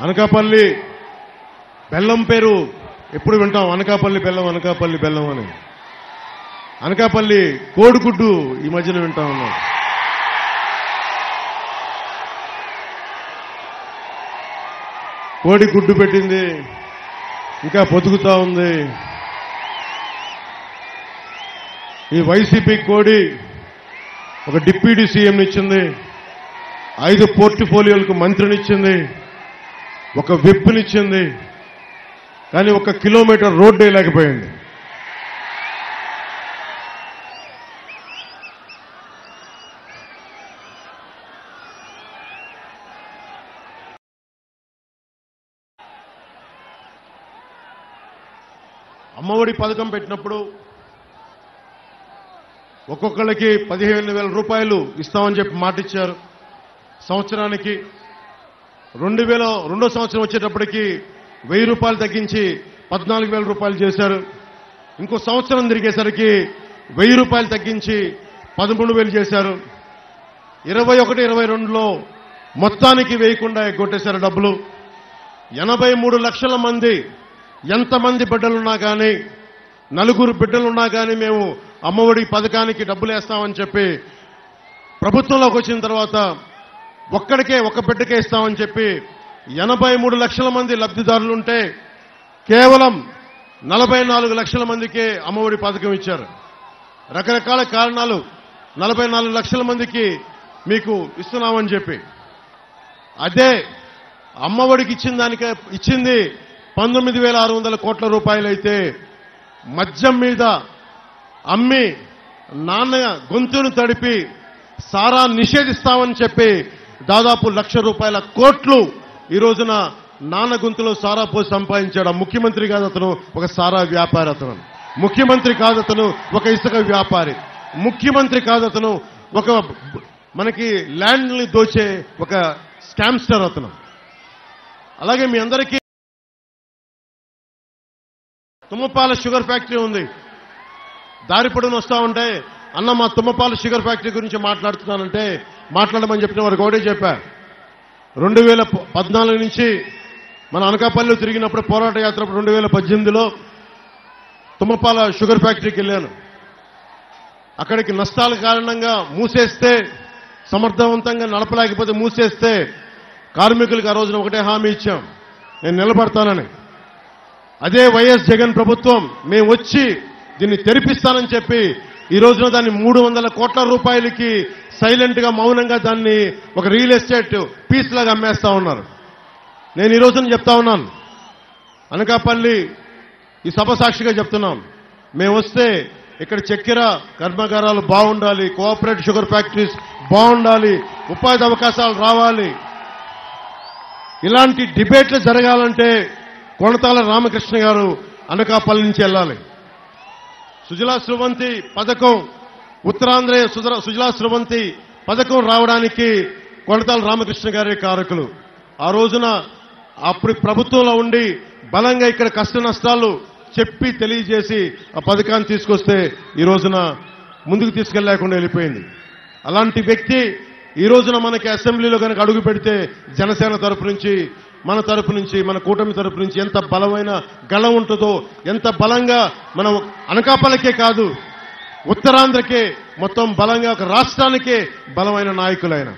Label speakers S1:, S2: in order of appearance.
S1: అనకాపల్లి బెల్లం పేరు ఎప్పుడు వింటాం, అనకాపల్లి బెల్లం, అనకాపల్లి బెల్లం అని. అనకాపల్లి కోడిగుడ్డు ఈ మధ్యన వింటా ఉన్నాం. కోడి గుడ్డు పెట్టింది, ఇంకా బతుకుతా ఉంది. ఈ వైసీపీ కోడి ఒక డిప్యూటీ సీఎంని ఇచ్చింది, 5 పోర్ట్ఫోలియోలకు మంత్రినిచ్చింది, ఒక విప్నిచ్చింది, కానీ 1 కిలోమీటర్ రోడ్డు వేయలేకపోయింది. అమ్మఒడి పథకం పెట్టినప్పుడు ఒక్కొక్కళ్ళకి 15,000 రూపాయలు ఇస్తామని చెప్పి మాట ఇచ్చారు. సంవత్సరానికి 2వ సంవత్సరం వచ్చేటప్పటికి 1000 రూపాయలు తగ్గించి 14,000 రూపాయలు చేశారు. ఇంకో సంవత్సరం తిరిగేసరికి 1000 రూపాయలు తగ్గించి 13,000 చేశారు. 21-22లో మొత్తానికి వేయకుండా ఎగ్గొట్టేశారు డబ్బులు. 83 లక్షల మంది, ఎంతమంది బిడ్డలున్నా కానీ, 4 బిడ్డలున్నా కానీ మేము అమ్మఒడి పథకానికి డబ్బులు వేస్తామని చెప్పి ప్రభుత్వంలోకి వచ్చిన తర్వాత ఒక్కడికే, 1 బిడ్డకే ఇస్తామని చెప్పి 83 లక్షల మంది లబ్ధిదారులుంటే కేవలం 44 లక్షల మందికే అమ్మఒడి పథకం ఇచ్చారు. రకరకాల కారణాలు, 44 లక్షల మందికి మీకు ఇస్తున్నామని చెప్పి. అదే అమ్మఒడికి ఇచ్చింది 19,600 కోట్ల రూపాయలైతే మద్యం మీద అమ్మి నాన్న గొంతును తడిపి సారా నిషేధిస్తామని చెప్పి దాదాపు 1,00,000 రూపాయల కోట్లు ఈ రోజున నాన్న గొంతులో సారా పోసి సంపాదించాడు. ముఖ్యమంత్రి కాదు అతను, ఒక సారా వ్యాపారి. అతను ముఖ్యమంత్రి కాదు, అతను ఒక ఇసుక వ్యాపారి. ముఖ్యమంత్రి కాదు, అతను ఒక మనకి ల్యాండ్ని దోచే ఒక స్కామ్స్టర్ అతను. అలాగే మీ అందరికీ తుమ్మపాల షుగర్ ఫ్యాక్టరీ ఉంది. దారి పొడవున వస్తా ఉంటే, అన్న మా తుమ్మపాల షుగర్ ఫ్యాక్టరీ గురించి మాట్లాడుతున్నానంటే మాట్లాడమని చెప్పిన వారికి ఒకటే చెప్పా. 2014 నుంచి మన అనకాపల్లిలో తిరిగినప్పుడు, పోరాట యాత్ర 2018లో తుమ్మపాల షుగర్ ఫ్యాక్టరీకి వెళ్ళాను. అక్కడికి నష్టాల కారణంగా మూసేస్తే, సమర్థవంతంగా నడపలేకపోతే మూసేస్తే కార్మికులకు ఆ రోజున ఒకటే హామీ ఇచ్చాం, నేను నిలబడతానని. అదే వైఎస్ జగన్ ప్రభుత్వం మేము వచ్చి దీన్ని తెరిపిస్తానని చెప్పి ఈ రోజున దాన్ని 300 కోట్ల రూపాయలకి సైలెంట్ గా, మౌనంగా దాన్ని ఒక రియల్ ఎస్టేట్ పీస్ లాగా అమ్మేస్తా ఉన్నారు. నేను ఈ రోజున చెప్తా ఉన్నాను, అనకాపల్లి ఈ సభ సాక్షిగా చెప్తున్నాం, మేము వస్తే ఇక్కడ చక్కెర కర్మాగారాలు బాగుండాలి, కోఆపరేటివ్ షుగర్ ఫ్యాక్టరీస్ బాగుండాలి, ఉపాధి అవకాశాలు రావాలి. ఇలాంటి డిబేట్లు జరగాలంటే కొణతాల రామకృష్ణ గారు అనకాపల్లి నుంచి వెళ్ళాలి. సుజలా స్రవంతి పథకం, ఉత్తరాంధ్ర సుజలా స్రవంతి పథకం రావడానికి కొణతాల రామకృష్ణ గారే కారకులు. ఆ రోజున అప్పుడు ప్రభుత్వంలో ఉండి బలంగా ఇక్కడ కష్ట నష్టాలు చెప్పి తెలియజేసి ఆ పథకాన్ని తీసుకొస్తే ఈ రోజున ముందుకు తీసుకెళ్లేకుండా వెళ్ళిపోయింది. అలాంటి వ్యక్తి ఈ రోజున మనకి అసెంబ్లీలో కనుక అడుగు పెడితే జనసేన తరపు నుంచి, మన తరపు నుంచి, మన కూటమి తరపు నుంచి ఎంత బలమైన గళం ఉంటుందో, ఎంత బలంగా మనం అనకాపల్లికే కాదు ఉత్తరాంధ్రకే మొత్తం బలంగా, ఒక రాష్ట్రానికే బలమైన నాయకులైన